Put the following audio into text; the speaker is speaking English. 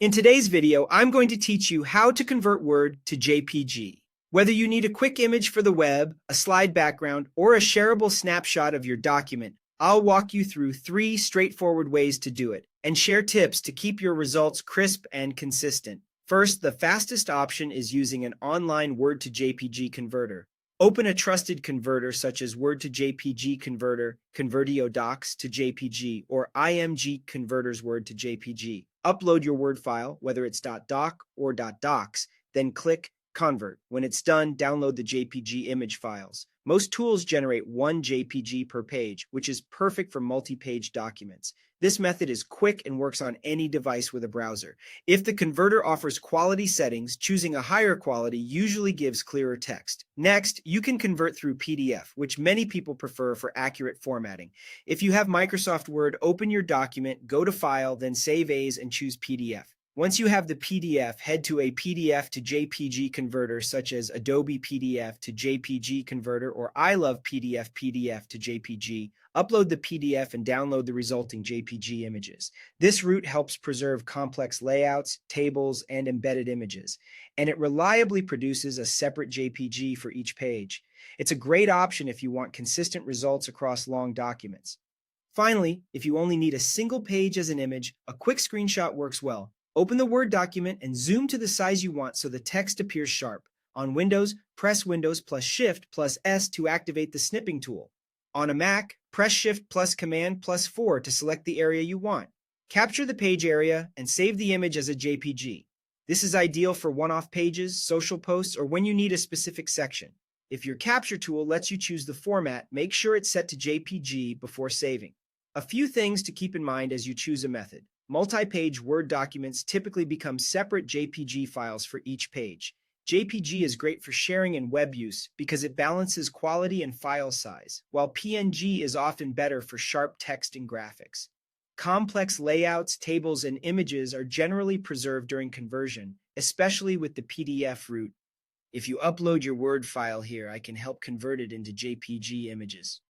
In today's video, I'm going to teach you how to convert Word to JPG. Whether you need a quick image for the web, a slide background, or a shareable snapshot of your document, I'll walk you through 3 straightforward ways to do it and share tips to keep your results crisp and consistent. First, the fastest option is using an online Word to JPG converter. Open a trusted converter such as Word to JPG Converter, Convertio Docs to JPG, or IMG Converters Word to JPG. Upload your Word file, whether it's .doc or .docs, then click Convert. When it's done, download the JPG image files. Most tools generate 1 JPG per page, which is perfect for multi-page documents. This method is quick and works on any device with a browser. If the converter offers quality settings, choosing a higher quality usually gives clearer text. Next, you can convert through PDF, which many people prefer for accurate formatting. If you have Microsoft Word, open your document, go to File, then Save As, and choose PDF. Once you have the PDF, head to a PDF to JPG converter such as Adobe PDF to JPG converter or I Love PDF to JPG. Upload the PDF and download the resulting JPG images. This route helps preserve complex layouts, tables, and embedded images, and it reliably produces a separate JPG for each page. It's a great option if you want consistent results across long documents. Finally, if you only need a single page as an image, a quick screenshot works well. Open the Word document and zoom to the size you want so the text appears sharp. On Windows, press Windows plus Shift plus S to activate the snipping tool. On a Mac, press Shift plus Command plus 4 to select the area you want. Capture the page area and save the image as a JPG. This is ideal for one-off pages, social posts, or when you need a specific section. If your capture tool lets you choose the format, make sure it's set to JPG before saving. A few things to keep in mind as you choose a method. Multi-page Word documents typically become separate JPG files for each page. JPG is great for sharing and web use because it balances quality and file size, while PNG is often better for sharp text and graphics. Complex layouts, tables, and images are generally preserved during conversion, especially with the PDF route. If you upload your Word file here, I can help convert it into JPG images.